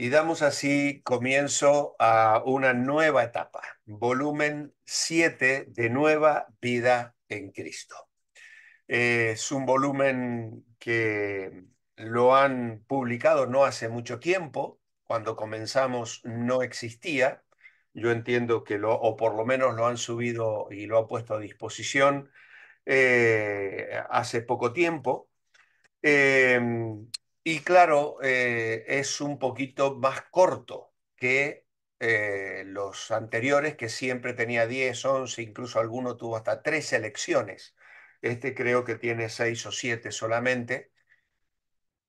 Y damos así comienzo a una nueva etapa, volumen 7 de Nueva Vida en Cristo. Es un volumen que lo han publicado no hace mucho tiempo. Cuando comenzamos no existía. Yo entiendo que o por lo menos lo han subido y lo han puesto a disposición hace poco tiempo. Eh, y claro, es un poquito más corto que los anteriores, que siempre tenía 10, 11, incluso alguno tuvo hasta 3 selecciones. Este creo que tiene 6 o 7 solamente.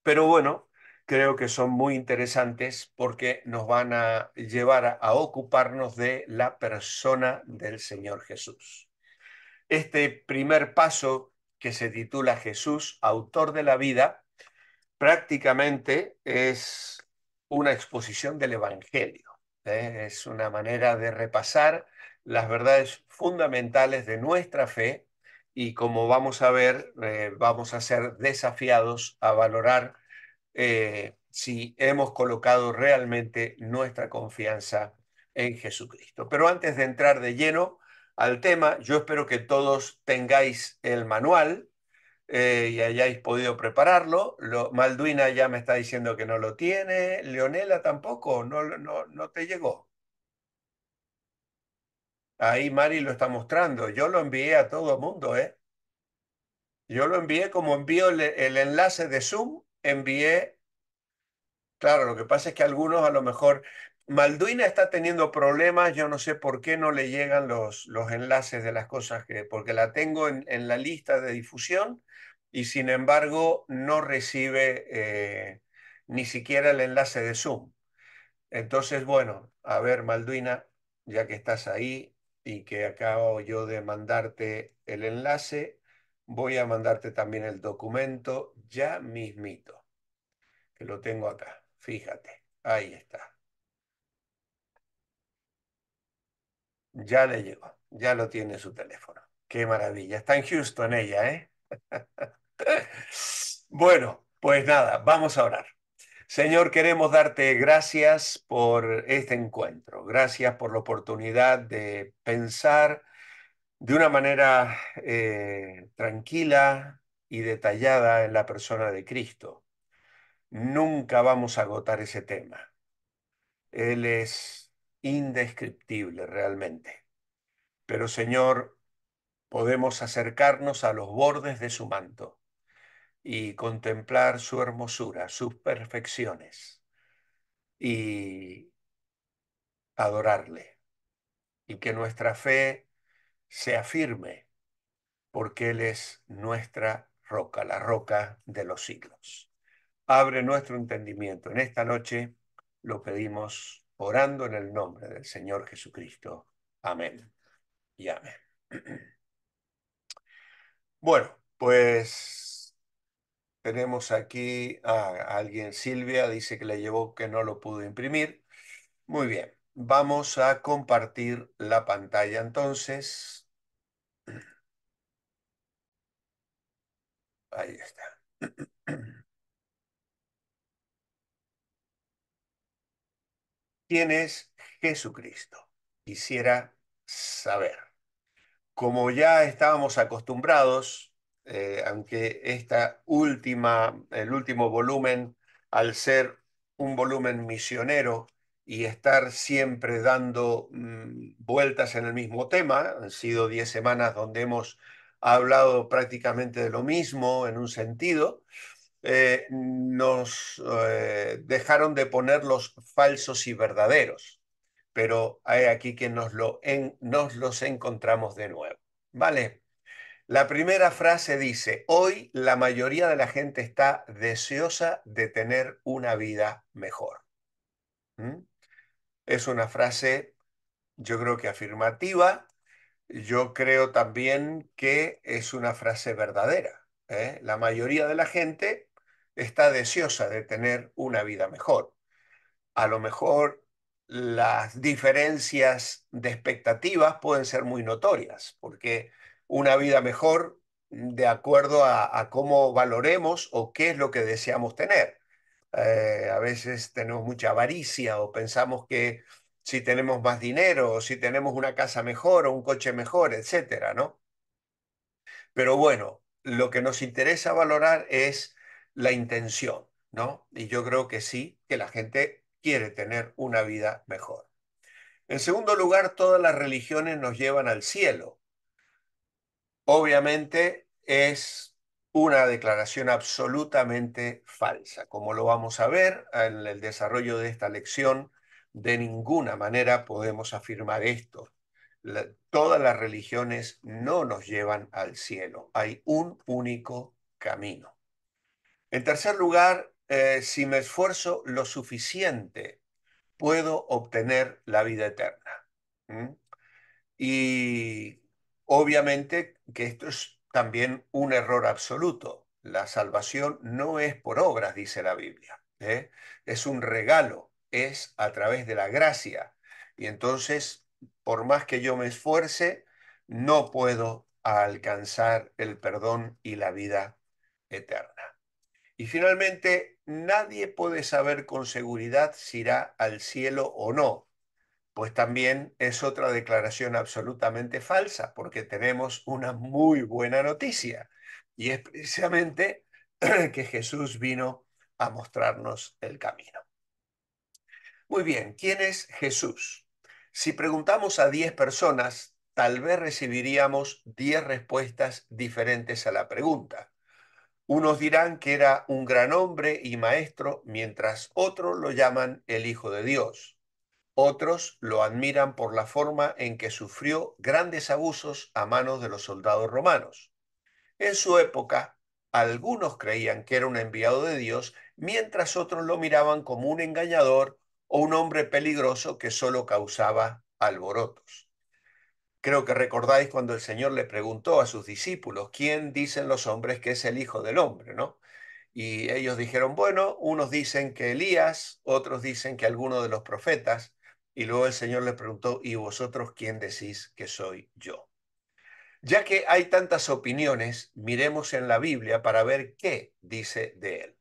Pero bueno, creo que son muy interesantes porque nos van a llevar a ocuparnos de la persona del Señor Jesús. Este primer paso, que se titula Jesús, autor de la vida, prácticamente es una exposición del Evangelio. Es una manera de repasar las verdades fundamentales de nuestra fe y, como vamos a ver, vamos a ser desafiados a valorar si hemos colocado realmente nuestra confianza en Jesucristo. Pero antes de entrar de lleno al tema, yo espero que todos tengáis el manual y hayáis podido prepararlo. Malduina ya me está diciendo que no lo tiene. Leonela tampoco, no te llegó. Ahí Mari lo está mostrando. Yo lo envié a todo el mundo, ¿eh? Yo lo envié como envío el enlace de Zoom, envié. Claro, lo que pasa es que algunos a lo mejor. Malduina está teniendo problemas, yo no sé por qué no le llegan los enlaces de las cosas porque la tengo en la lista de difusión y sin embargo no recibe ni siquiera el enlace de Zoom. Entonces, bueno, a ver, Malduina, ya que estás ahí y que acabo yo de mandarte el enlace, voy a mandarte también el documento ya mismito, que lo tengo acá. Fíjate, ahí está. Ya le llegó, ya lo tiene en su teléfono. Qué maravilla. Está en Houston ella, ¿eh? Bueno, pues nada, vamos a orar. Señor, queremos darte gracias por este encuentro. Gracias por la oportunidad de pensar de una manera tranquila y detallada en la persona de Cristo. Nunca vamos a agotar ese tema. Él es indescriptible realmente. Pero, Señor, podemos acercarnos a los bordes de su manto y contemplar su hermosura, sus perfecciones y adorarle. Y que nuestra fe sea firme, porque Él es nuestra roca, la roca de los siglos. Abre nuestro entendimiento. En esta noche lo pedimos orando en el nombre del Señor Jesucristo. Amén y amén. Bueno, pues tenemos aquí a alguien. Silvia dice que le llevó, que no lo pudo imprimir. Muy bien, vamos a compartir la pantalla entonces. Ahí está. ¿Quién es Jesucristo? Quisiera saber. Como ya estábamos acostumbrados, aunque el último volumen, al ser un volumen misionero y estar siempre dando vueltas en el mismo tema, han sido 10 semanas donde hemos hablado prácticamente de lo mismo en un sentido, nos dejaron de poner los falsos y verdaderos, pero hay aquí que nos los encontramos de nuevo. ¿Vale? La primera frase dice: hoy la mayoría de la gente está deseosa de tener una vida mejor. ¿Mm? Es una frase, yo creo que afirmativa. Yo creo también que es una frase verdadera, ¿eh? La mayoría de la gente está deseosa de tener una vida mejor. A lo mejor las diferencias de expectativas pueden ser muy notorias, porque una vida mejor, de acuerdo a cómo valoremos o qué es lo que deseamos tener. A veces tenemos mucha avaricia o pensamos que si tenemos más dinero o si tenemos una casa mejor o un coche mejor, etcétera, ¿no? Pero bueno, lo que nos interesa valorar es la intención, ¿no? Y yo creo que sí, que la gente quiere tener una vida mejor. En segundo lugar, todas las religiones nos llevan al cielo. Obviamente es una declaración absolutamente falsa. Como lo vamos a ver en el desarrollo de esta lección, de ninguna manera podemos afirmar esto. Todas las religiones no nos llevan al cielo. Hay un único camino. En tercer lugar, si me esfuerzo lo suficiente, puedo obtener la vida eterna. ¿Mm? Y obviamente que esto es también un error absoluto. La salvación no es por obras, dice la Biblia, ¿eh? Es un regalo, es a través de la gracia. Y entonces, por más que yo me esfuerce, no puedo alcanzar el perdón y la vida eterna. Y finalmente, nadie puede saber con seguridad si irá al cielo o no, pues también es otra declaración absolutamente falsa, porque tenemos una muy buena noticia, y es precisamente que Jesús vino a mostrarnos el camino. Muy bien, ¿quién es Jesús? Si preguntamos a 10 personas, tal vez recibiríamos 10 respuestas diferentes a la pregunta. Unos dirán que era un gran hombre y maestro, mientras otros lo llaman el Hijo de Dios. Otros lo admiran por la forma en que sufrió grandes abusos a manos de los soldados romanos. En su época, algunos creían que era un enviado de Dios, mientras otros lo miraban como un engañador o un hombre peligroso que solo causaba alborotos. Creo que recordáis cuando el Señor le preguntó a sus discípulos, ¿quién dicen los hombres que es el Hijo del Hombre, no? Y ellos dijeron, bueno, unos dicen que Elías, otros dicen que alguno de los profetas. Y luego el Señor le preguntó, ¿y vosotros quién decís que soy yo? Ya que hay tantas opiniones, miremos en la Biblia para ver qué dice de él.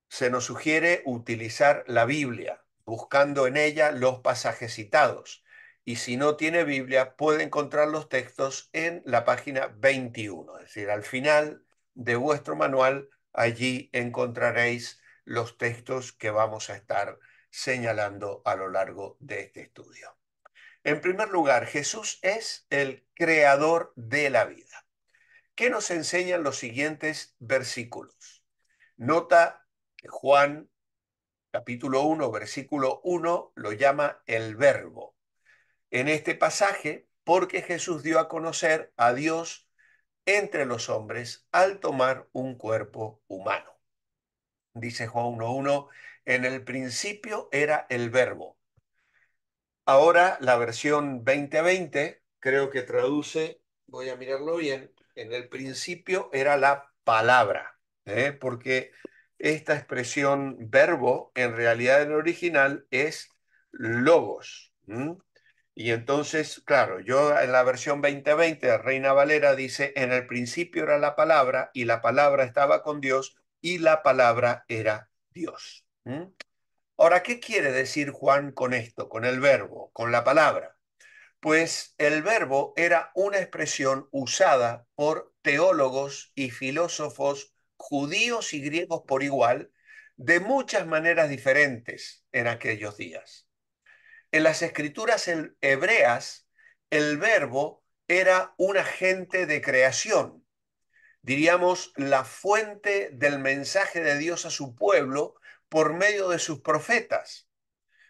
Se nos sugiere utilizar la Biblia, buscando en ella los pasajes citados. Y si no tiene Biblia, puede encontrar los textos en la página 21, es decir, al final de vuestro manual, allí encontraréis los textos que vamos a estar señalando a lo largo de este estudio. En primer lugar, Jesús es el creador de la vida. ¿Qué nos enseñan los siguientes versículos? Nota que Juan capítulo 1, versículo 1, lo llama el verbo. En este pasaje, porque Jesús dio a conocer a Dios entre los hombres al tomar un cuerpo humano. Dice Juan 1:1, en el principio era el verbo. Ahora la versión 2020 creo que traduce, voy a mirarlo bien, en el principio era la palabra, porque esta expresión verbo en realidad en el original es logos. Y entonces, claro, yo en la versión 2020 de Reina Valera dice, en el principio era la palabra y la palabra estaba con Dios y la palabra era Dios. Ahora, ¿qué quiere decir Juan con esto, con el verbo, con la palabra? Pues el verbo era una expresión usada por teólogos y filósofos judíos y griegos por igual, de muchas maneras diferentes en aquellos días. En las escrituras hebreas, el verbo era un agente de creación, diríamos, la fuente del mensaje de Dios a su pueblo por medio de sus profetas.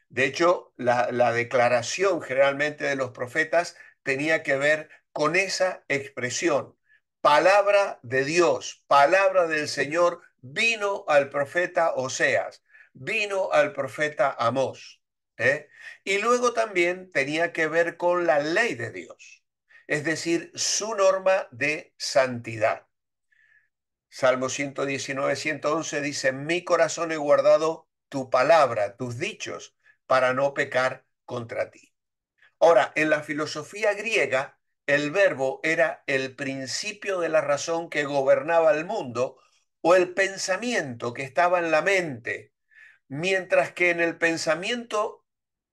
De hecho, la declaración generalmente de los profetas tenía que ver con esa expresión. Palabra de Dios, palabra del Señor, vino al profeta Oseas, vino al profeta Amós. Y luego también tenía que ver con la ley de Dios, es decir, su norma de santidad. Salmo 119, 111 dice, mi corazón he guardado tu palabra, tus dichos, para no pecar contra ti. Ahora, en la filosofía griega, el verbo era el principio de la razón que gobernaba el mundo o el pensamiento que estaba en la mente, mientras que en el pensamiento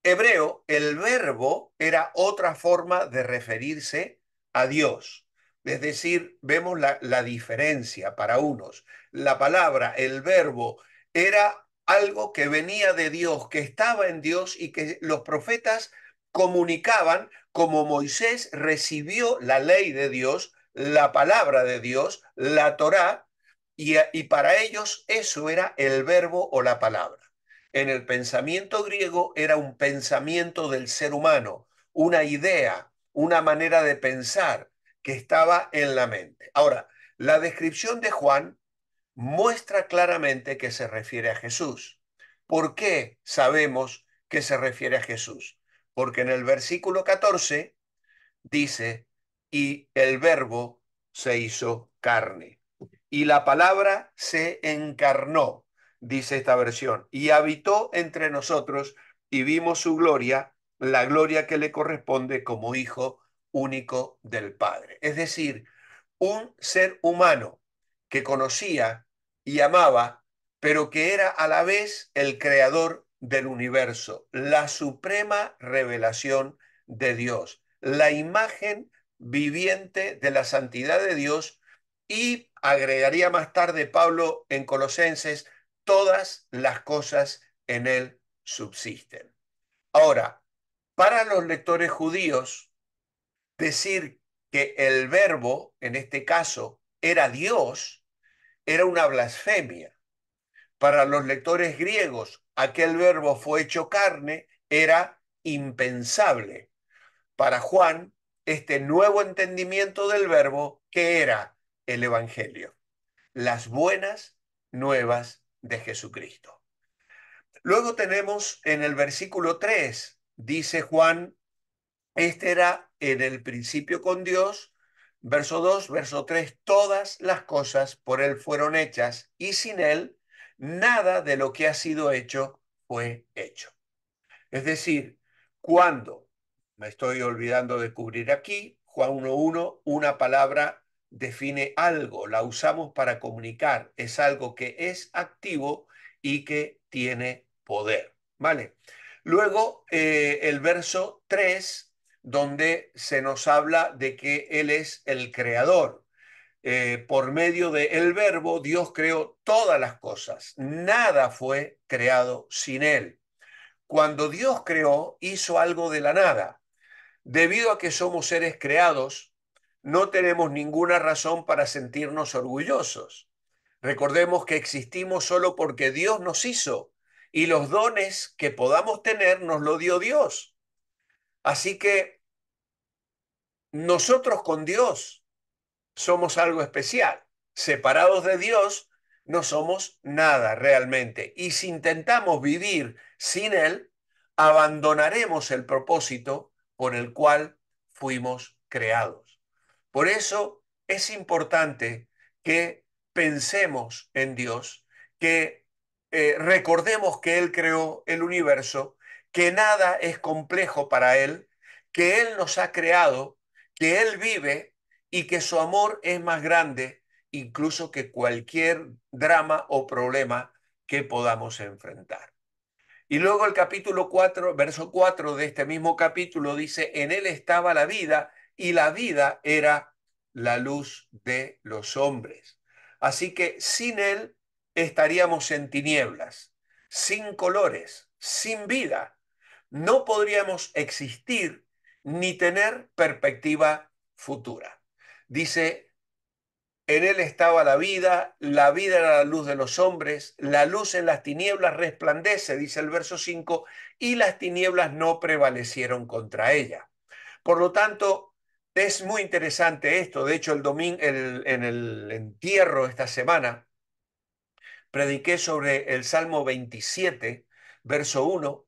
hebreo el verbo era otra forma de referirse a Dios. Es decir, vemos la diferencia para unos. La palabra, el verbo, era algo que venía de Dios, que estaba en Dios y que los profetas comunicaban como Moisés recibió la ley de Dios, la palabra de Dios, la Torá, y para ellos eso era el verbo o la palabra. En el pensamiento griego era un pensamiento del ser humano, una idea, una manera de pensar que estaba en la mente. Ahora, la descripción de Juan muestra claramente que se refiere a Jesús. ¿Por qué sabemos que se refiere a Jesús? Porque en el versículo 14 dice, y el verbo se hizo carne. Y la palabra se encarnó, dice esta versión, y habitó entre nosotros y vimos su gloria, la gloria que le corresponde como hijo único del Padre. Es decir, un ser humano que conocía y amaba, pero que era a la vez el creador del universo, la suprema revelación de Dios, la imagen viviente de la santidad de Dios y agregaría más tarde Pablo en Colosenses, todas las cosas en él subsisten. Ahora, para los lectores judíos, decir que el verbo, en este caso, era Dios, era una blasfemia. Para los lectores griegos, aquel verbo fue hecho carne, era impensable. Para Juan, este nuevo entendimiento del verbo, que era el Evangelio, las buenas nuevas de Jesucristo. Luego tenemos en el versículo 3, dice Juan, este era en el principio con Dios, verso 2, verso 3, todas las cosas por Él fueron hechas y sin Él nada de lo que ha sido hecho fue hecho. Es decir, cuando, me estoy olvidando de cubrir aquí, Juan 1.1, una palabra define algo, la usamos para comunicar, es algo que es activo y que tiene poder, ¿vale? Luego, el verso 3, donde se nos habla de que Él es el creador. Por medio de el verbo, Dios creó todas las cosas. Nada fue creado sin Él. Cuando Dios creó, hizo algo de la nada. Debido a que somos seres creados, no tenemos ninguna razón para sentirnos orgullosos. Recordemos que existimos solo porque Dios nos hizo y los dones que podamos tener nos lo dio Dios. Así que nosotros con Dios somos algo especial. Separados de Dios, no somos nada realmente. Y si intentamos vivir sin Él, abandonaremos el propósito por el cual fuimos creados. Por eso es importante que pensemos en Dios, que recordemos que Él creó el universo, que nada es complejo para Él, que Él nos ha creado, que Él vive y que su amor es más grande incluso que cualquier drama o problema que podamos enfrentar. Y luego el capítulo 4, verso 4 de este mismo capítulo dice, en él estaba la vida y la vida era la luz de los hombres. Así que sin él estaríamos en tinieblas, sin colores, sin vida. No podríamos existir ni tener perspectiva futura. Dice, en él estaba la vida era la luz de los hombres, la luz en las tinieblas resplandece, dice el verso 5, y las tinieblas no prevalecieron contra ella. Por lo tanto, es muy interesante esto. De hecho, el domingo, en el entierro esta semana, prediqué sobre el Salmo 27, verso 1,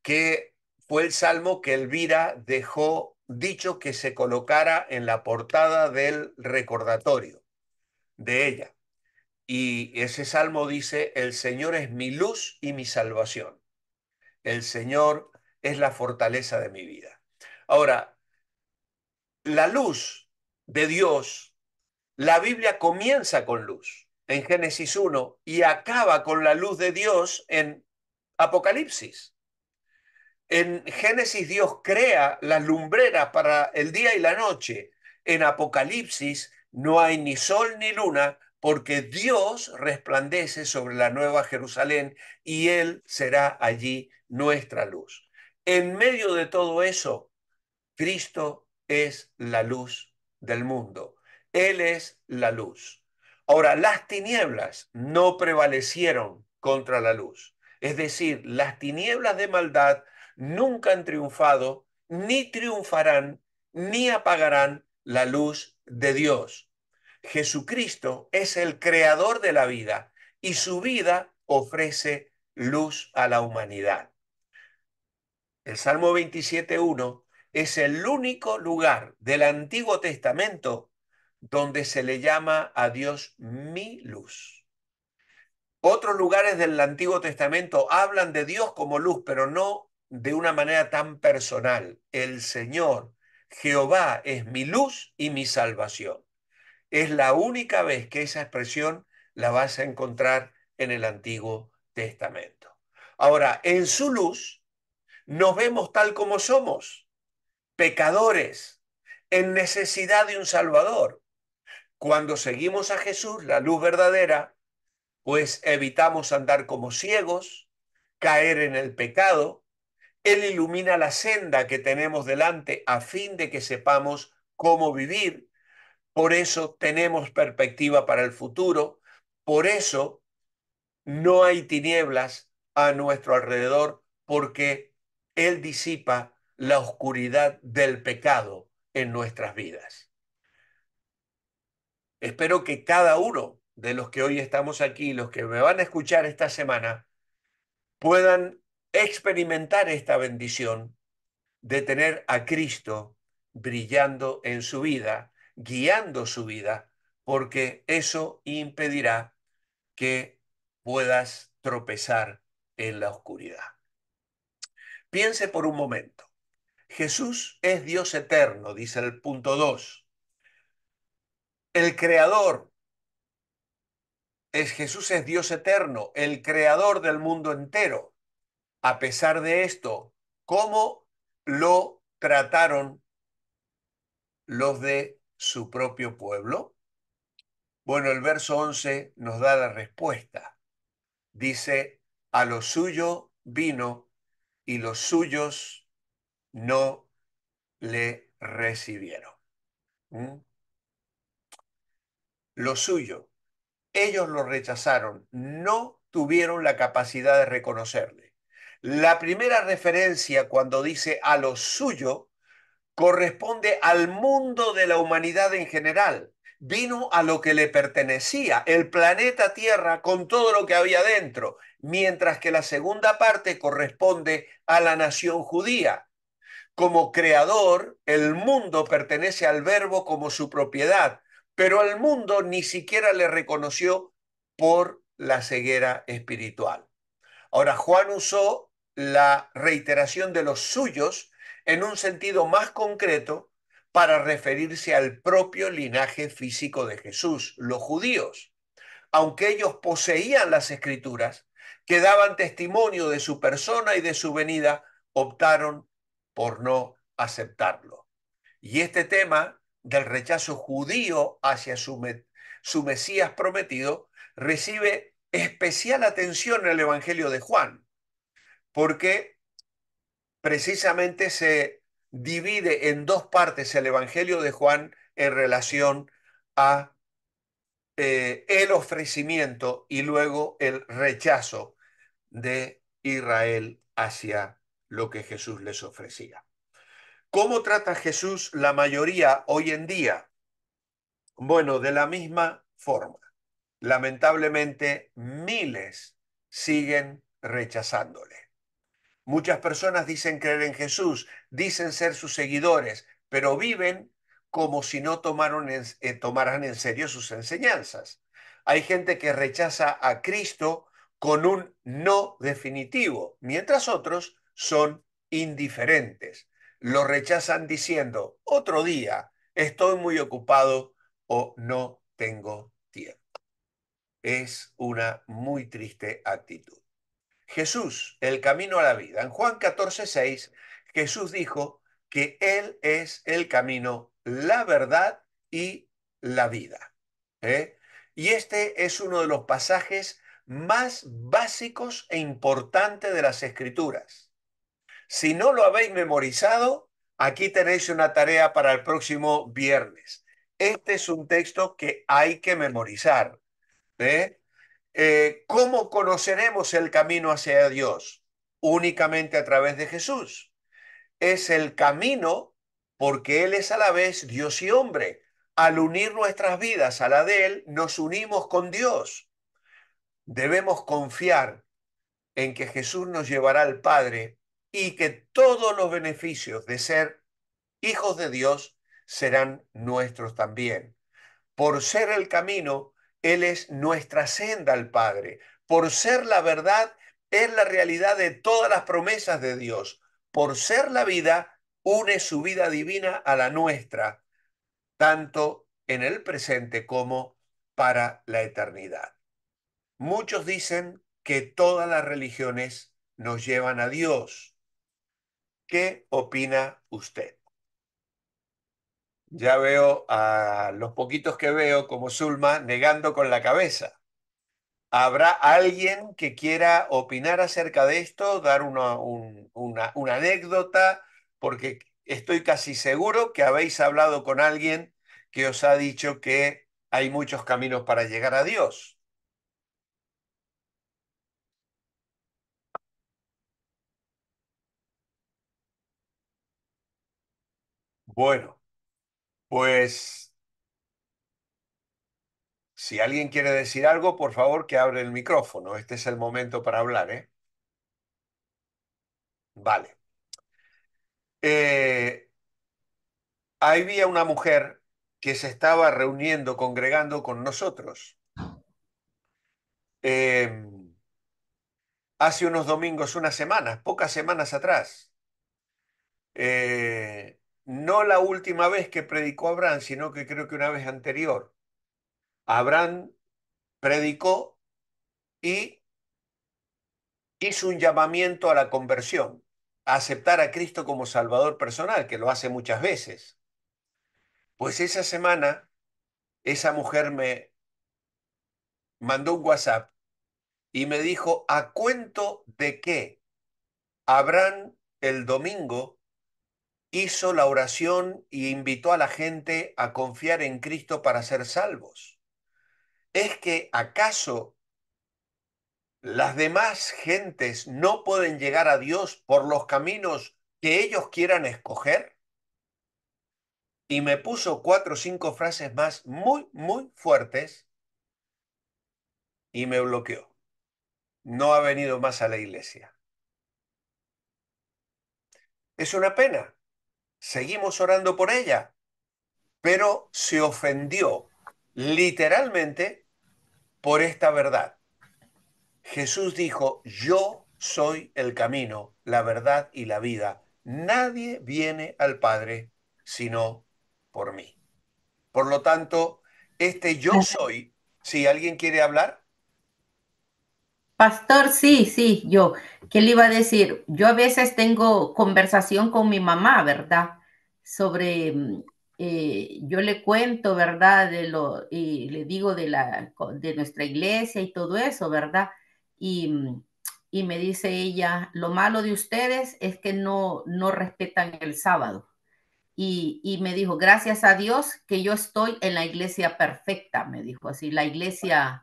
que fue el salmo que Elvira dejó dicho que se colocara en la portada del recordatorio de ella. Y ese salmo dice, el Señor es mi luz y mi salvación. El Señor es la fortaleza de mi vida. Ahora, la luz de Dios, la Biblia comienza con luz. en Génesis 1 y acaba con la luz de Dios en Apocalipsis. En Génesis Dios crea las lumbreras para el día y la noche. En Apocalipsis no hay ni sol ni luna porque Dios resplandece sobre la nueva Jerusalén y Él será allí nuestra luz. En medio de todo eso, Cristo es la luz del mundo. Él es la luz. Ahora, las tinieblas no prevalecieron contra la luz. Es decir, las tinieblas de maldad nunca han triunfado, ni triunfarán, ni apagarán la luz de Dios. Jesucristo es el creador de la vida y su vida ofrece luz a la humanidad. El Salmo 27.1 es el único lugar del Antiguo Testamento donde se le llama a Dios mi luz. Otros lugares del Antiguo Testamento hablan de Dios como luz, pero no de una manera tan personal. El Señor, Jehová, es mi luz y mi salvación. Es la única vez que esa expresión la vas a encontrar en el Antiguo Testamento. Ahora, en su luz nos vemos tal como somos, pecadores, en necesidad de un Salvador. Cuando seguimos a Jesús, la luz verdadera, pues evitamos andar como ciegos, caer en el pecado. Él ilumina la senda que tenemos delante a fin de que sepamos cómo vivir. Por eso tenemos perspectiva para el futuro. Por eso no hay tinieblas a nuestro alrededor, porque Él disipa la oscuridad del pecado en nuestras vidas. Espero que cada uno de los que hoy estamos aquí, los que me van a escuchar esta semana, puedan experimentar esta bendición de tener a Cristo brillando en su vida, guiando su vida, porque eso impedirá que puedas tropezar en la oscuridad. Piense por un momento. Jesús es Dios eterno, dice el punto 2. El creador Jesús es Dios eterno, el creador del mundo entero. A pesar de esto, ¿cómo lo trataron los de su propio pueblo? Bueno, el verso 11 nos da la respuesta. Dice, a lo suyo vino y los suyos no le recibieron. ¿Mm? Lo suyo, ellos lo rechazaron, no tuvieron la capacidad de reconocerle. La primera referencia cuando dice a lo suyo corresponde al mundo de la humanidad en general. Vino a lo que le pertenecía, el planeta Tierra con todo lo que había dentro, mientras que la segunda parte corresponde a la nación judía. Como creador, el mundo pertenece al Verbo como su propiedad, pero el mundo ni siquiera le reconoció por la ceguera espiritual. Ahora, Juan usó la reiteración de los suyos en un sentido más concreto para referirse al propio linaje físico de Jesús, los judíos. Aunque ellos poseían las escrituras, que daban testimonio de su persona y de su venida, optaron por no aceptarlo. Y este tema del rechazo judío hacia su Mesías prometido recibe especial atención en el Evangelio de Juan, porque precisamente se divide en dos partes el Evangelio de Juan en relación a el ofrecimiento y luego el rechazo de Israel hacia lo que Jesús les ofrecía. ¿Cómo trata Jesús la mayoría hoy en día? Bueno, de la misma forma. Lamentablemente, miles siguen rechazándole. Muchas personas dicen creer en Jesús, dicen ser sus seguidores, pero viven como si no tomaran en serio sus enseñanzas. Hay gente que rechaza a Cristo con un no definitivo, mientras otros son indiferentes. Lo rechazan diciendo, otro día, estoy muy ocupado o no tengo tiempo. es una muy triste actitud. Jesús, el camino a la vida. En Juan 14:6, Jesús dijo que Él es el camino, la verdad y la vida. ¿Eh? Y este es uno de los pasajes más básicos e importantes de las Escrituras. Si no lo habéis memorizado, aquí tenéis una tarea para el próximo viernes. Este es un texto que hay que memorizar. ¿Eh? ¿Cómo conoceremos el camino hacia Dios? Únicamente a través de Jesús. Es el camino porque Él es a la vez Dios y hombre. Al unir nuestras vidas a la de Él, nos unimos con Dios. Debemos confiar en que Jesús nos llevará al Padre y que todos los beneficios de ser hijos de Dios serán nuestros también. Por ser el camino, Él es nuestra senda al Padre. Por ser la verdad, es la realidad de todas las promesas de Dios. Por ser la vida, une su vida divina a la nuestra, tanto en el presente como para la eternidad. Muchos dicen que todas las religiones nos llevan a Dios. ¿Qué opina usted? Ya veo a los poquitos que veo como Zulma negando con la cabeza. ¿Habrá alguien que quiera opinar acerca de esto, dar una anécdota? Porque estoy casi seguro que habéis hablado con alguien que os ha dicho que hay muchos caminos para llegar a Dios. Bueno, pues si alguien quiere decir algo, por favor que abre el micrófono. Este es el momento para hablar, ¿eh? Vale. Eh, Había una mujer que se estaba reuniendo, congregando con nosotros. Em, Hace unos domingos, unas semanas, pocas semanas atrás. No la última vez que predicó Abraham, sino que creo que una vez anterior. Abraham predicó y hizo un llamamiento a la conversión, a aceptar a Cristo como Salvador personal, que lo hace muchas veces. Pues esa semana, esa mujer me mandó un WhatsApp y me dijo, ¿a cuento de qué Abraham el domingo hizo la oración y invitó a la gente a confiar en Cristo para ser salvos? ¿Es que acaso las demás gentes no pueden llegar a Dios por los caminos que ellos quieran escoger? Y me puso 4 o 5 frases más muy, muy fuertes y me bloqueó. No ha venido más a la iglesia. Es una pena. Seguimos orando por ella, pero se ofendió literalmente por esta verdad. Jesús dijo, yo soy el camino, la verdad y la vida. Nadie viene al Padre sino por mí. Por lo tanto, este yo soy, si alguien quiere hablar, Pastor, sí, sí, yo. ¿Qué le iba a decir? Yo a veces tengo conversación con mi mamá, ¿verdad? Sobre, yo le cuento, ¿verdad? Y le digo de nuestra iglesia y todo eso, ¿verdad? Y, y me dice ella, lo malo de ustedes es que no respetan el sábado. Y me dijo, gracias a Dios que yo estoy en la iglesia perfecta, me dijo así, la iglesia,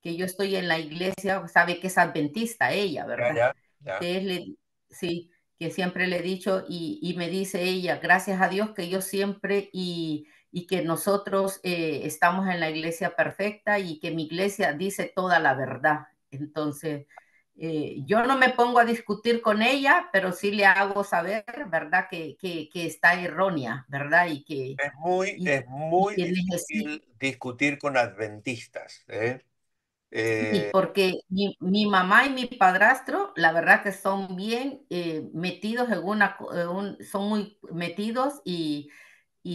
que yo estoy en la iglesia, sabe que es adventista ella, ya, ¿verdad? ya, ya, Que es, sí, que siempre le he dicho y me dice ella, gracias a Dios que yo siempre y que nosotros estamos en la iglesia perfecta y que mi iglesia dice toda la verdad. Entonces, yo no me pongo a discutir con ella, pero sí le hago saber, ¿verdad? Que está errónea, ¿verdad? Y, es y muy que necesita, difícil discutir con adventistas, ¿eh? y Eh, porque mi mamá y mi padrastro, la verdad que son bien metidos en son muy metidos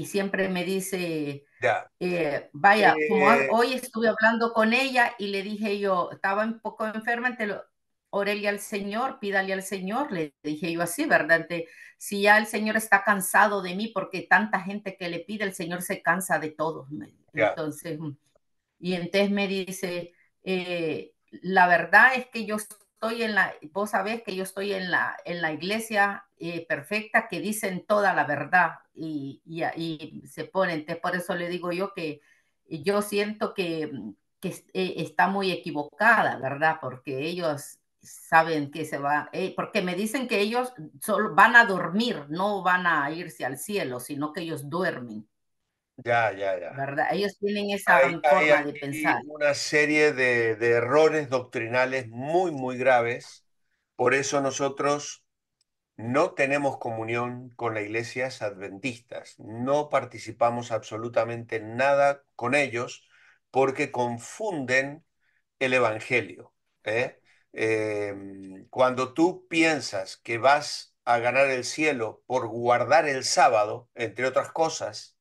y siempre me dice, ya. vaya, como Eh, hoy estuve hablando con ella y le dije yo, estaba un poco enferma, orele al Señor, pídale al Señor, le dije yo así, ¿verdad? Si ya el Señor está cansado de mí, porque tanta gente que le pide, el Señor se cansa de todos. ya, Entonces, y entonces me dice, la verdad es que yo estoy vos sabés que yo estoy en la iglesia perfecta que dicen toda la verdad y se ponen, entonces por eso le digo yo que yo siento que está muy equivocada, ¿verdad? Porque ellos saben que se va, porque me dicen que ellos solo van a dormir, no van a irse al cielo, sino que ellos duermen, ya, ya, ya. ¿verdad? Ellos tienen esa Hay forma de aquí pensar. una serie de errores doctrinales muy, muy graves. Por eso nosotros no tenemos comunión con las iglesias adventistas. No participamos absolutamente nada con ellos porque confunden el Evangelio. ¿Eh? Cuando tú piensas que vas a ganar el cielo por guardar el sábado, entre otras cosas,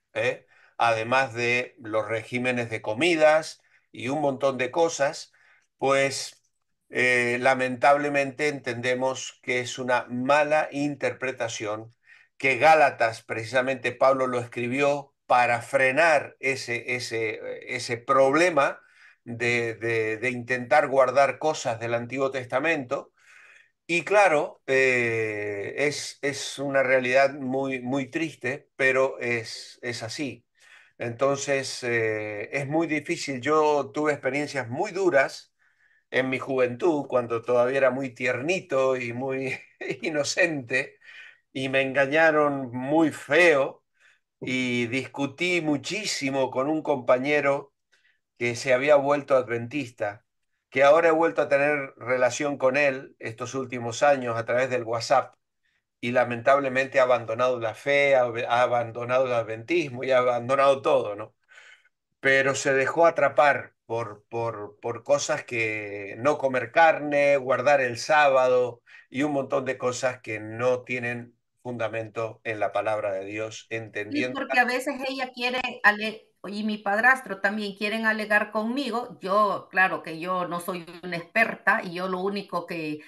además de los regímenes de comidas y un montón de cosas, pues lamentablemente entendemos que es una mala interpretación, que Gálatas, precisamente Pablo lo escribió para frenar ese problema de intentar guardar cosas del Antiguo Testamento. Y claro, es una realidad muy, muy triste, pero es así. Entonces, es muy difícil. Yo tuve experiencias muy duras en mi juventud, cuando todavía era muy tiernito y muy inocente, y me engañaron muy feo, y discutí muchísimo con un compañero que se había vuelto adventista, que ahora he vuelto a tener relación con él estos últimos años a través del WhatsApp, y lamentablemente ha abandonado la fe, ha abandonado el adventismo y ha abandonado todo, ¿no? Pero se dejó atrapar por cosas que no comer carne, guardar el sábado y un montón de cosas que no tienen fundamento en la palabra de Dios, Sí, entendiendo. porque a veces ella quiere, y mi padrastro también quieren alegar conmigo. Yo, claro que yo no soy una experta y yo lo único que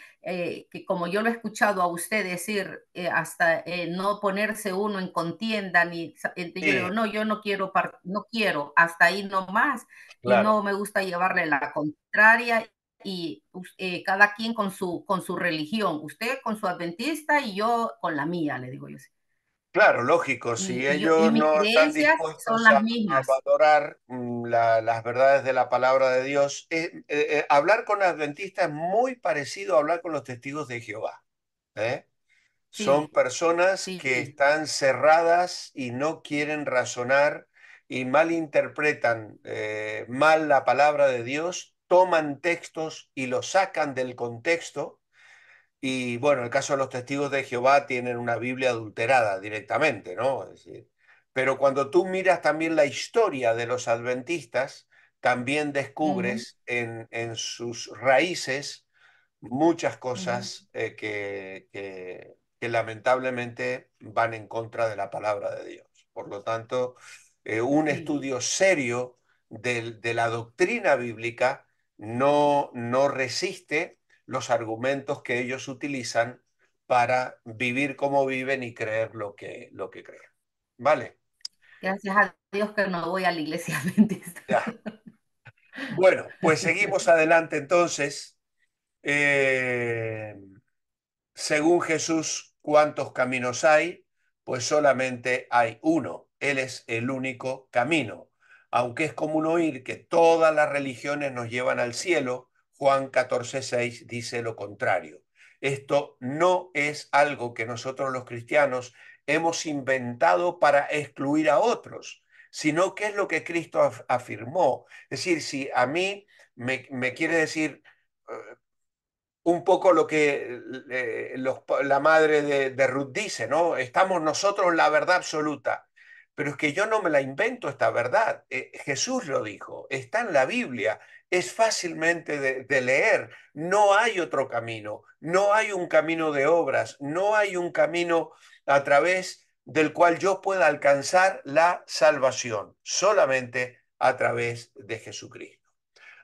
como yo lo he escuchado a usted decir, hasta no ponerse uno en contienda, yo le digo, Sí, no, yo no quiero, no quiero, hasta ahí nomás, y claro. no me gusta llevarle la contraria. Y cada quien con su religión, usted con su adventista y yo con la mía, le digo yo. Claro, lógico, si Y ellos mis no están creencias son dispuestos las a mismas. valorar las verdades de la palabra de Dios, hablar con adventistas es muy parecido a hablar con los testigos de Jehová. ¿Eh? Son Sí, personas que sí. están cerradas y no quieren razonar y malinterpretan mal la palabra de Dios, toman textos y los sacan del contexto. Y bueno, en el caso de los testigos de Jehová tienen una Biblia adulterada directamente, ¿no? Es decir, pero cuando tú miras también la historia de los adventistas, también Ujú, descubres en sus raíces muchas ujú, cosas que lamentablemente van en contra de la palabra de Dios. Por lo tanto, un sí. estudio serio de la doctrina bíblica no resiste los argumentos que ellos utilizan para vivir como viven y creer lo que creen. ¿Vale? Gracias a Dios que no voy a la iglesia adventista. Ya. Bueno, pues seguimos adelante entonces. Eh, Según Jesús, ¿cuántos caminos hay? Pues solamente hay uno. Él es el único camino. Aunque es común oír que todas las religiones nos llevan al cielo, Juan 14:6 dice lo contrario. Esto no es algo que nosotros los cristianos hemos inventado para excluir a otros, sino que es lo que Cristo afirmó. Es decir, si a mí me quiere decir un poco lo que la madre de Ruth dice, ¿no? Estamos nosotros la verdad absoluta. Pero es que yo no me la invento esta verdad. Jesús lo dijo, está en la Biblia, es fácilmente de leer. No hay otro camino, no hay un camino de obras, no hay un camino a través del cual yo pueda alcanzar la salvación solamente a través de Jesucristo.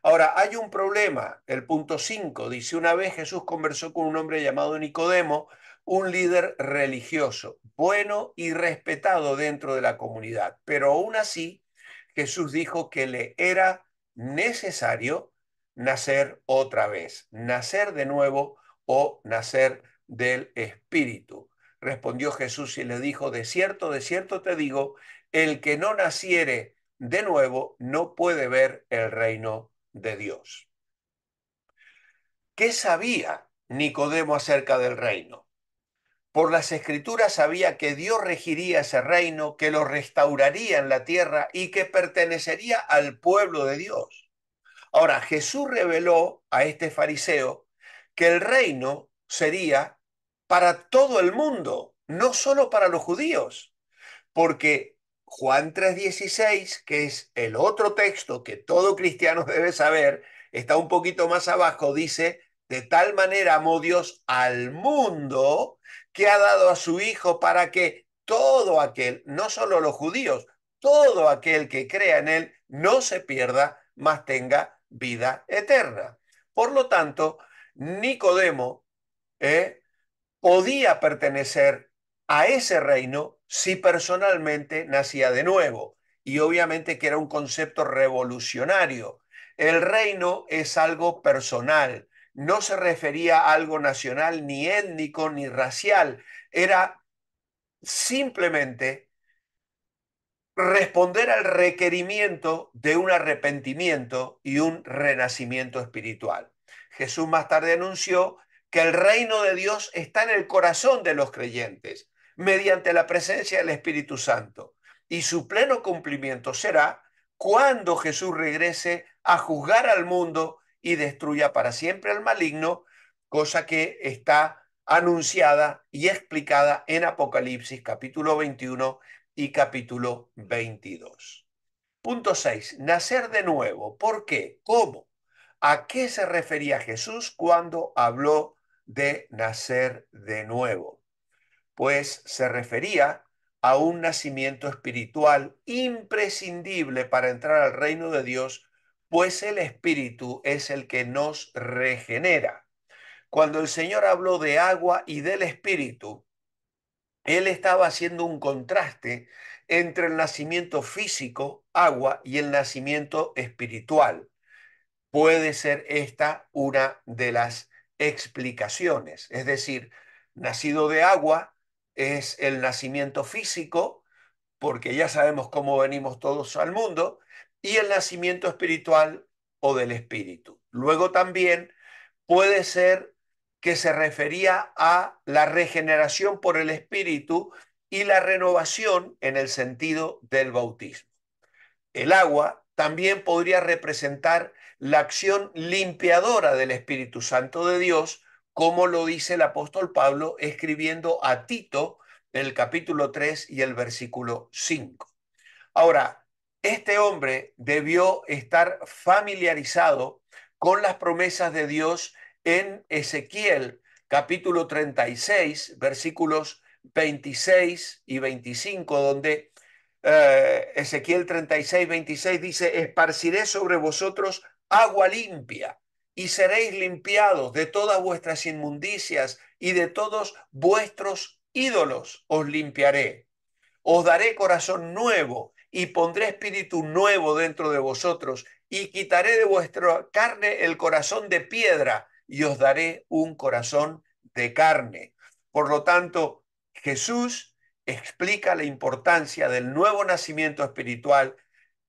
Ahora, hay un problema. El punto 5 dice, una vez Jesús conversó con un hombre llamado Nicodemo, un líder religioso, bueno y respetado dentro de la comunidad. Pero aún así, Jesús dijo que le era necesario nacer otra vez, nacer de nuevo o nacer del Espíritu. Respondió Jesús y le dijo, de cierto te digo, el que no naciere de nuevo no puede ver el reino de Dios. ¿Qué sabía Nicodemo acerca del reino? Por las escrituras sabía que Dios regiría ese reino, que lo restauraría en la tierra y que pertenecería al pueblo de Dios. Ahora, Jesús reveló a este fariseo que el reino sería para todo el mundo, no solo para los judíos. Porque Juan 3:16, que es el otro texto que todo cristiano debe saber, está un poquito más abajo, dice, de tal manera amó Dios al mundo que ha dado a su Hijo para que todo aquel, no solo los judíos, todo aquel que crea en Él no se pierda, mas tenga vida eterna. Por lo tanto, Nicodemo, ¿eh? podía pertenecer a ese reino si personalmente nacía de nuevo. Y obviamente que era un concepto revolucionario. El reino es algo personal, no se refería a algo nacional, ni étnico, ni racial. Era simplemente responder al requerimiento de un arrepentimiento y un renacimiento espiritual. Jesús más tarde anunció que el reino de Dios está en el corazón de los creyentes, mediante la presencia del Espíritu Santo, y su pleno cumplimiento será cuando Jesús regrese a juzgar al mundo y destruya para siempre al maligno, cosa que está anunciada y explicada en Apocalipsis capítulo 21 y capítulo 22. Punto 6. Nacer de nuevo. ¿Por qué? ¿Cómo? ¿A qué se refería Jesús cuando habló de nacer de nuevo? Pues se refería a un nacimiento espiritual imprescindible para entrar al reino de Dios, pues el Espíritu es el que nos regenera. Cuando el Señor habló de agua y del Espíritu, él estaba haciendo un contraste entre el nacimiento físico, agua, y el nacimiento espiritual. Puede ser esta una de las explicaciones. Es decir, nacido de agua es el nacimiento físico, porque ya sabemos cómo venimos todos al mundo, y el nacimiento espiritual o del espíritu. Luego también puede ser que se refería a la regeneración por el Espíritu y la renovación en el sentido del bautismo. El agua también podría representar la acción limpiadora del Espíritu Santo de Dios, como lo dice el apóstol Pablo escribiendo a Tito el capítulo 3 y el versículo 5. Ahora, este hombre debió estar familiarizado con las promesas de Dios en Ezequiel capítulo 36, versículos 26 y 25, donde Ezequiel 36, 26 dice, esparciré sobre vosotros agua limpia y seréis limpiados de todas vuestras inmundicias y de todos vuestros ídolos os limpiaré. Os daré corazón nuevo y pondré espíritu nuevo dentro de vosotros y quitaré de vuestra carne el corazón de piedra y os daré un corazón de carne. Por lo tanto, Jesús explica la importancia del nuevo nacimiento espiritual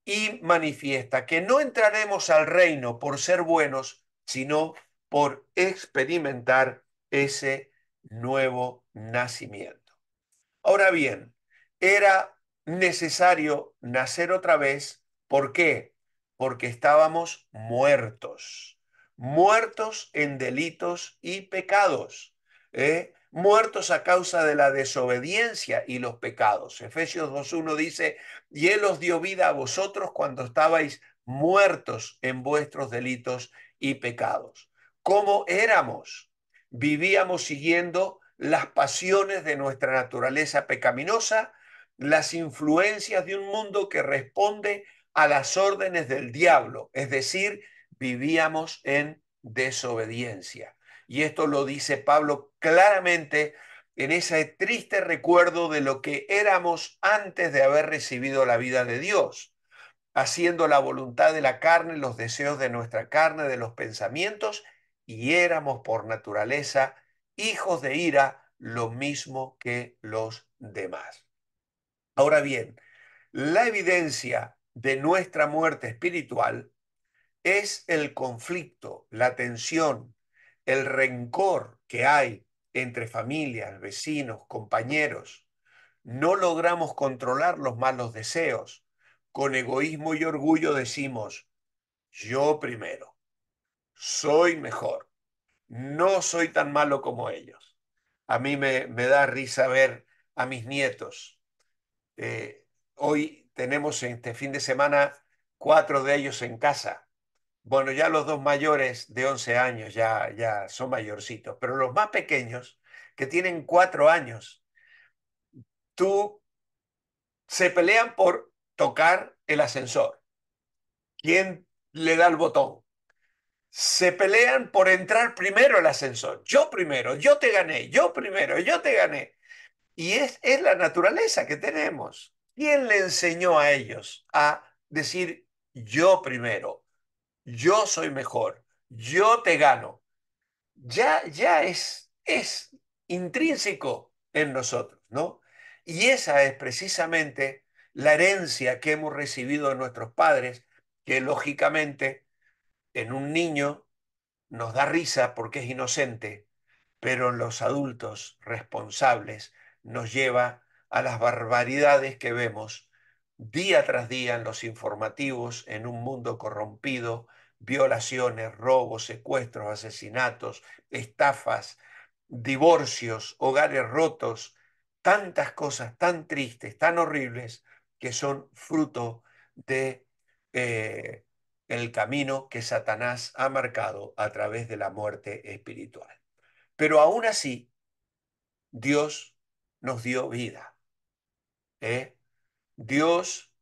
y manifiesta que no entraremos al reino por ser buenos, sino por experimentar ese nuevo nacimiento. Ahora bien, era necesario nacer otra vez. ¿Por qué? Porque estábamos muertos, muertos en delitos y pecados, muertos a causa de la desobediencia y los pecados. Efesios 2.1 dice, y Él os dio vida a vosotros cuando estabais muertos en vuestros delitos y pecados. ¿Cómo éramos? Vivíamos siguiendo las pasiones de nuestra naturaleza pecaminosa, las influencias de un mundo que responde a las órdenes del diablo, es decir, vivíamos en desobediencia. Y esto lo dice Pablo claramente en ese triste recuerdo de lo que éramos antes de haber recibido la vida de Dios, haciendo la voluntad de la carne, los deseos de nuestra carne, de los pensamientos, y éramos por naturaleza hijos de ira, lo mismo que los demás. Ahora bien, la evidencia de nuestra muerte espiritual es el conflicto, la tensión, el rencor que hay entre familias, vecinos, compañeros. No logramos controlar los malos deseos. Con egoísmo y orgullo decimos, yo primero, soy mejor, no soy tan malo como ellos. A mí me da risa ver a mis nietos. Hoy tenemos este fin de semana 4 de ellos en casa. Bueno, ya los dos mayores de 11 años ya son mayorcitos, pero los más pequeños, que tienen 4 años, tú se pelean por tocar el ascensor. ¿Quién le da el botón? Se pelean por entrar primero al ascensor. Yo primero, yo te gané, yo primero, yo te gané. Y es la naturaleza que tenemos. ¿Quién le enseñó a ellos a decir yo primero, yo soy mejor, yo te gano? Ya es intrínseco en nosotros, ¿no? Y esa es precisamente la herencia que hemos recibido de nuestros padres, que lógicamente en un niño nos da risa porque es inocente, pero en los adultos responsables nos lleva a las barbaridades que vemos día tras día en los informativos, en un mundo corrompido, violaciones, robos, secuestros, asesinatos, estafas, divorcios, hogares rotos, tantas cosas tan tristes, tan horribles, que son fruto de eh, el camino que Satanás ha marcado a través de la muerte espiritual. Pero aún así, Dios nos dio vida, ¿eh? Dios,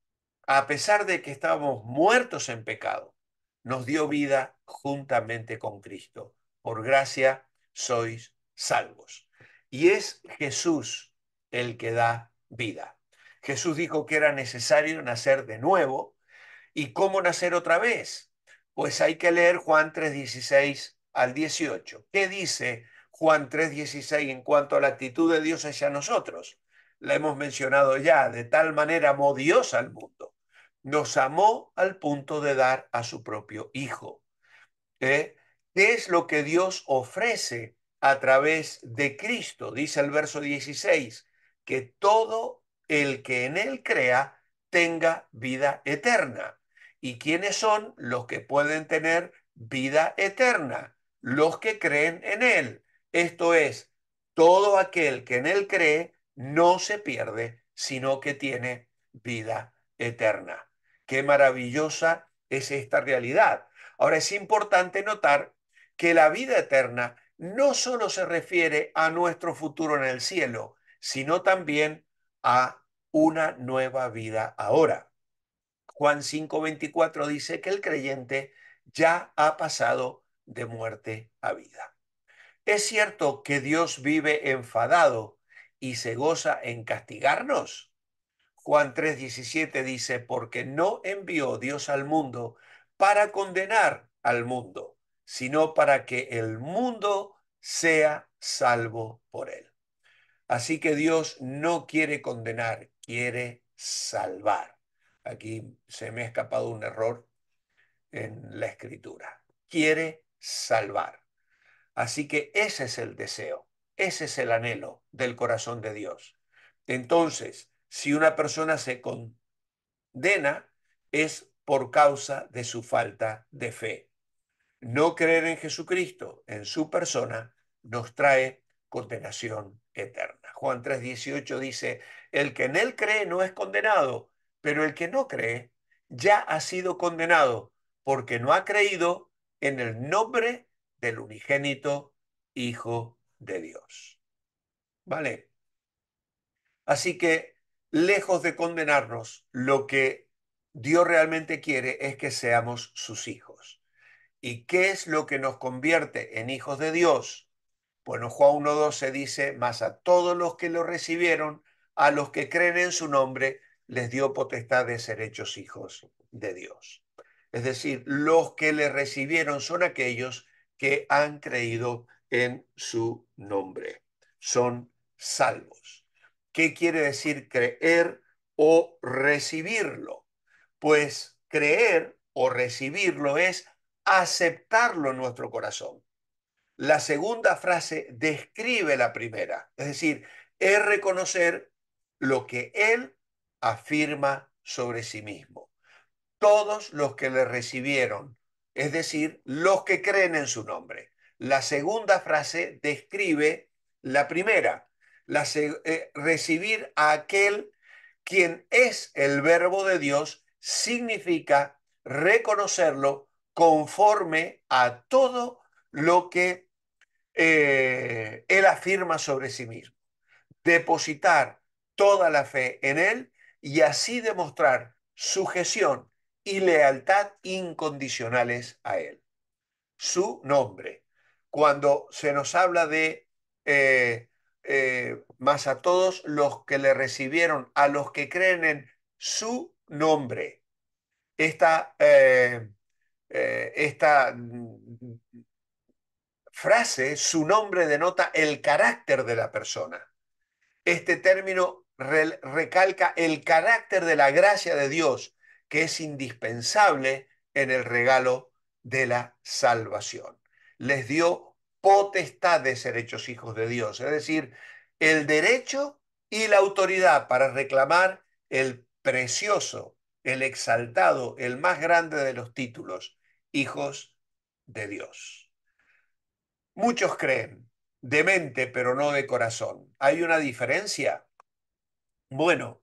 a pesar de que estábamos muertos en pecado, nos dio vida juntamente con Cristo. Por gracia sois salvos. Y es Jesús el que da vida. Jesús dijo que era necesario nacer de nuevo. ¿Y cómo nacer otra vez? Pues hay que leer Juan 3:16 al 18. ¿Qué dice Juan 3:16 en cuanto a la actitud de Dios hacia nosotros? La hemos mencionado ya, de tal manera amó Dios al mundo. Nos amó al punto de dar a su propio Hijo. ¿Eh? ¿Qué es lo que Dios ofrece a través de Cristo? Dice el verso 16, que todo el que en Él crea tenga vida eterna. ¿Y quiénes son los que pueden tener vida eterna? Los que creen en Él. Esto es, todo aquel que en Él cree no se pierde, sino que tiene vida eterna. Qué maravillosa es esta realidad. Ahora es importante notar que la vida eterna no solo se refiere a nuestro futuro en el cielo, sino también a una nueva vida ahora. Juan 5:24 dice que el creyente ya ha pasado de muerte a vida. ¿Es cierto que Dios vive enfadado y se goza en castigarnos? Juan 3:17 dice, porque no envió Dios al mundo para condenar al mundo, sino para que el mundo sea salvo por él. Así que Dios no quiere condenar, quiere salvar. Aquí se me ha escapado un error en la escritura. Quiere salvar. Así que ese es el deseo, ese es el anhelo del corazón de Dios. Entonces, si una persona se condena, es por causa de su falta de fe. No creer en Jesucristo, en su persona, nos trae condenación eterna. Juan 3:18 dice, el que en él cree no es condenado, pero el que no cree ya ha sido condenado porque no ha creído en el nombre del unigénito Hijo de Dios. ¿vale? Así que, lejos de condenarnos, lo que Dios realmente quiere es que seamos sus hijos. ¿Y qué es lo que nos convierte en hijos de Dios? Bueno, Juan 1:12 dice, mas a todos los que lo recibieron, a los que creen en su nombre, les dio potestad de ser hechos hijos de Dios. Es decir, los que le recibieron son aquellos que han creído en su nombre. Son salvos. ¿Qué quiere decir creer o recibirlo? Pues creer o recibirlo es aceptarlo en nuestro corazón. La segunda frase describe la primera, es decir, es reconocer lo que él afirma sobre sí mismo. Todos los que le recibieron, es decir, los que creen en su nombre. La segunda frase describe la primera, recibir a aquel quien es el verbo de Dios significa reconocerlo conforme a todo lo que él afirma sobre sí mismo. Depositar toda la fe en él y así demostrar sujeción y lealtad incondicionales a él. Su nombre. Cuando se nos habla de más a todos los que le recibieron, a los que creen en su nombre, esta, esta frase, su nombre denota el carácter de la persona. Este término recalca el carácter de la gracia de Dios, que es indispensable en el regalo de la salvación. Les dio potestad de ser hechos hijos de Dios, es decir, el derecho y la autoridad para reclamar el precioso, el exaltado, el más grande de los títulos, hijos de Dios. Muchos creen, de mente pero no de corazón. ¿Hay una diferencia? Bueno,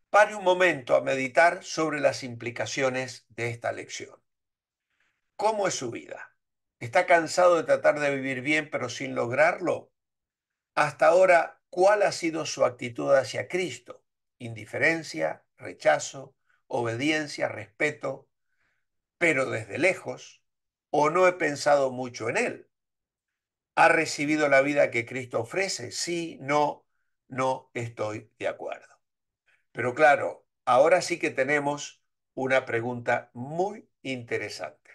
pare un momento a meditar sobre las implicaciones de esta lección. ¿Cómo es su vida? ¿Está cansado de tratar de vivir bien pero sin lograrlo? Hasta ahora, ¿cuál ha sido su actitud hacia Cristo? Indiferencia, rechazo, obediencia, respeto, pero desde lejos, ¿o no he pensado mucho en Él? ¿Ha recibido la vida que Cristo ofrece? Sí, no, no estoy de acuerdo. Pero claro, ahora sí que tenemos una pregunta muy interesante.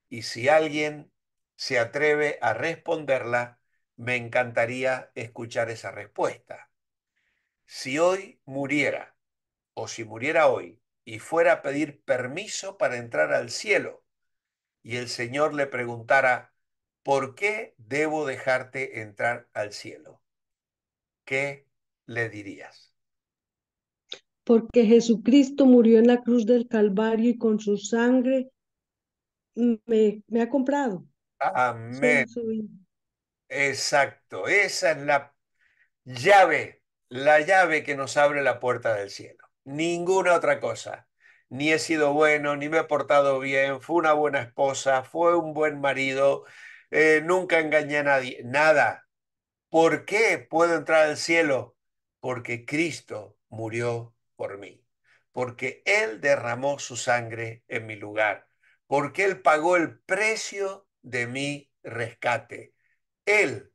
Y si alguien se atreve a responderla, me encantaría escuchar esa respuesta. Si hoy muriera, o si muriera hoy, y fuera a pedir permiso para entrar al cielo, y el Señor le preguntara, ¿por qué debo dejarte entrar al cielo? ¿Qué le dirías? Porque Jesucristo murió en la cruz del Calvario y con su sangre me ha comprado. Amén. Soy su hijo. Exacto. Esa es la llave que nos abre la puerta del cielo. Ninguna otra cosa. Ni he sido bueno, ni me he portado bien, fue una buena esposa, fue un buen marido, nunca engañé a nadie, nada. ¿Por qué puedo entrar al cielo? Porque Cristo murió por mí, porque Él derramó su sangre en mi lugar, porque Él pagó el precio de mi rescate. Él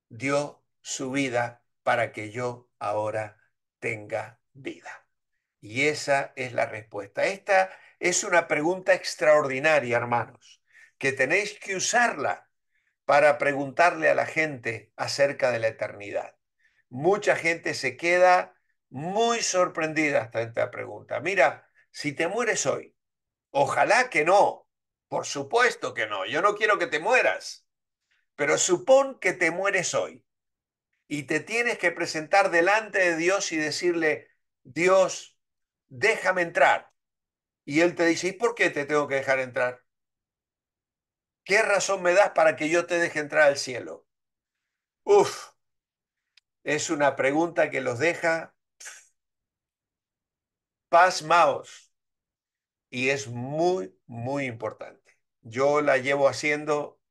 dio su vida para que yo ahora tenga vida. Y esa es la respuesta. Esta es una pregunta extraordinaria, hermanos, que tenéis que usarla para preguntarle a la gente acerca de la eternidad. Mucha gente se queda muy sorprendida hasta esta pregunta. Mira, si te mueres hoy, ojalá que no, por supuesto que no, yo no quiero que te mueras, pero supón que te mueres hoy y te tienes que presentar delante de Dios y decirle, Dios, déjame entrar. Y Él te dice, ¿y por qué te tengo que dejar entrar? ¿Qué razón me das para que yo te deje entrar al cielo? Uf, es una pregunta que los deja pasmaos y es muy, muy importante. Yo la llevo haciendo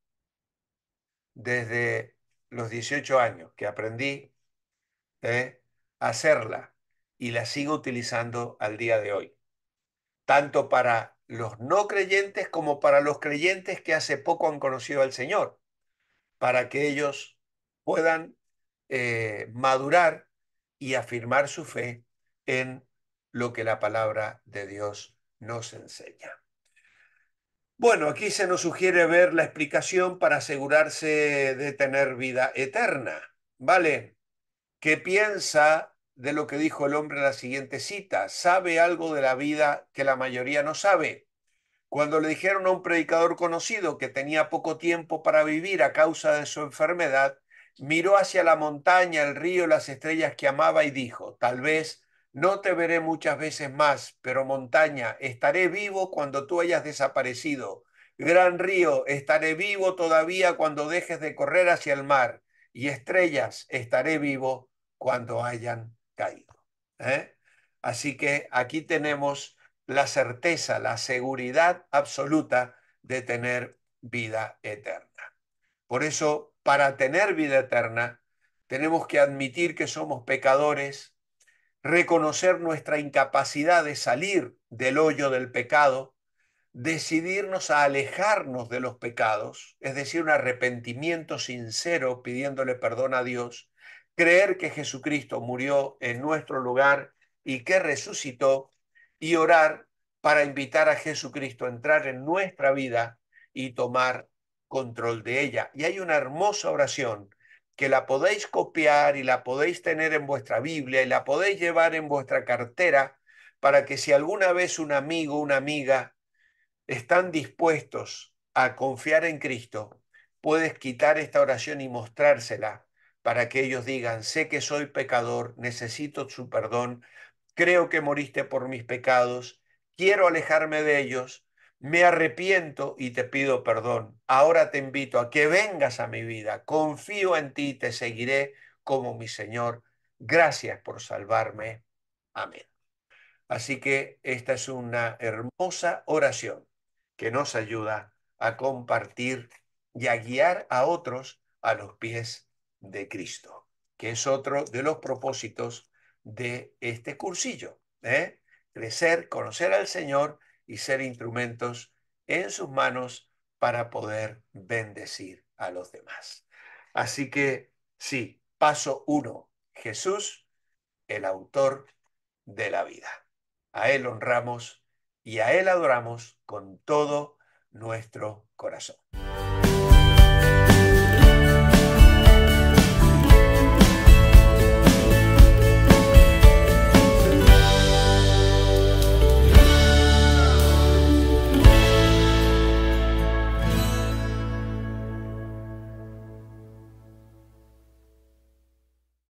desde los 18 años que aprendí. hacerla y la sigo utilizando al día de hoy, tanto para los no creyentes como para los creyentes que hace poco han conocido al Señor, para que ellos puedan madurar y afirmar su fe en lo que la palabra de Dios nos enseña. Bueno, aquí se nos sugiere ver la explicación para asegurarse de tener vida eterna, ¿vale? ¿Qué piensa de lo que dijo el hombre en la siguiente cita? ¿Sabe algo de la vida que la mayoría no sabe? Cuando le dijeron a un predicador conocido que tenía poco tiempo para vivir a causa de su enfermedad, miró hacia la montaña, el río, las estrellas que amaba y dijo, tal vez no te veré muchas veces más, pero montaña, estaré vivo cuando tú hayas desaparecido. Gran río, estaré vivo todavía cuando dejes de correr hacia el mar. Y estrellas, estaré vivo cuando hayan caído. ¿Eh? Así que aquí tenemos la certeza, la seguridad absoluta de tener vida eterna. Por eso, para tener vida eterna, tenemos que admitir que somos pecadores, reconocer nuestra incapacidad de salir del hoyo del pecado, decidirnos a alejarnos de los pecados, es decir, un arrepentimiento sincero pidiéndole perdón a Dios, creer que Jesucristo murió en nuestro lugar y que resucitó, y orar para invitar a Jesucristo a entrar en nuestra vida y tomar control de ella. Y hay una hermosa oración que la podéis copiar y la podéis tener en vuestra Biblia y la podéis llevar en vuestra cartera para que si alguna vez un amigo, una amiga están dispuestos a confiar en Cristo, puedes quitar esta oración y mostrársela para que ellos digan, sé que soy pecador, necesito su perdón, creo que moriste por mis pecados, quiero alejarme de ellos, me arrepiento y te pido perdón. Ahora te invito a que vengas a mi vida, confío en ti y te seguiré como mi Señor. Gracias por salvarme. Amén. Así que esta es una hermosa oración que nos ayuda a compartir y a guiar a otros a los pies de Cristo, que es otro de los propósitos de este cursillo, ¿eh? Crecer, conocer al Señor y ser instrumentos en sus manos para poder bendecir a los demás. Así que sí, paso 1, Jesús, el autor de la vida. A Él honramos y a Él adoramos con todo nuestro corazón.